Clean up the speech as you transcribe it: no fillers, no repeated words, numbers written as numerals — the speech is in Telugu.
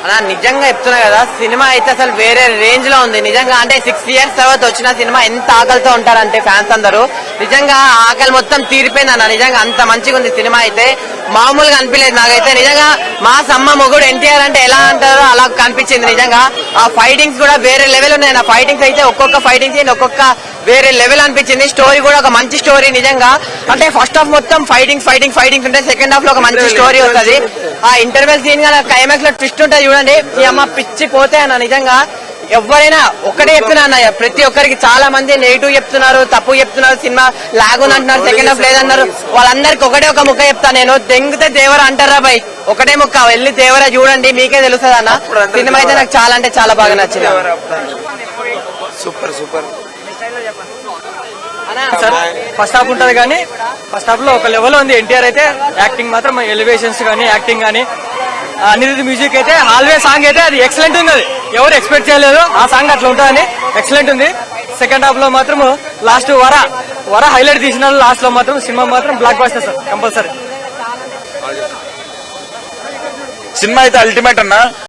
అలా నిజంగా చెప్తున్నా కదా, సినిమా అయితే అసలు వేరే రేంజ్ లో ఉంది నిజంగా. అంటే 6 years తర్వాత వచ్చిన సినిమా ఎంత ఆకలితో ఉంటారంటే ఫ్యాన్స్ అందరూ, నిజంగా ఆకలి మొత్తం తీరిపోయింది అన్న. నిజంగా అంత మంచిగా ఉంది సినిమా అయితే, మామూలుగా అనిపించలేదు నాకైతే. నిజంగా మా సమ్మ మొగుడు ఎన్టీఆర్ అంటే ఎలా అంటారో అలా కనిపించింది నిజంగా. ఆ ఫైటింగ్స్ కూడా వేరే లెవెల్ ఉన్నాయి. ఆ ఫైటింగ్స్ అయితే ఒక్కొక్క ఫైటింగ్స్ ఒక్కొక్క వేరే లెవెల్ అనిపించింది. స్టోరీ కూడా ఒక మంచి స్టోరీ నిజంగా. అంటే ఫస్ట్ హాఫ్ మొత్తం ఫైటింగ్స్ ఉంటే సెకండ్ హాఫ్ లో ఒక మంచి స్టోరీ వస్తుంది. ఆ ఇంటర్వెల్ సీన్ గా క్లైమాక్స్ లో ట్విస్ట్ ఉంటుంది చూడండి, ఈ అమ్మ పిచ్చి పోతే అన్న. నిజంగా ఎవరైనా ఒక్కటే చెప్తున్నా అన్న, ప్రతి ఒక్కరికి చాలా మంది నెగిటివ్ చెప్తున్నారు, తప్పు చెప్తున్నారు, సినిమా లాగుని అంటున్నారు, సెకండ్ హాఫ్ లేదన్నారు. వాళ్ళందరికి ఒకటే ఒక ముక్క చెప్తా నేను, దెంగితే దేవర అంటారా బై, ఒకటే ముక్క వెళ్ళి దేవర చూడండి, మీకే తెలుస్తుంది అన్న. సినిమా అయితే నాకు చాలా అంటే చాలా బాగా నచ్చింది. Super super. ఫస్ట్ హాఫ్ ఉంటది కానీ ఫస్ట్ హాఫ్ లో ఒక లెవెల్ ఉంది. ఎన్టీఆర్ అయితే యాక్టింగ్ మాత్రం ఎలివేషన్స్ కానీ యాక్టింగ్ కానీ అనిరుద్ధ్ మ్యూజిక్ అయితే హాల్వే సాంగ్ అయితే అది ఎక్సలెంట్ ఉంది. అది ఎవరు ఎక్స్పెక్ట్ చేయలేదు ఆ సాంగ్ అట్లా ఉంటుందని, ఎక్సలెంట్ ఉంది. సెకండ్ హాఫ్ లో మాత్రం లాస్ట్ వర హైలైట్ తీసిన లాస్ట్ లో మాత్రం సినిమా మాత్రం block buster sir compulsory. Cinema అయితే అల్టిమేట్ అన్న.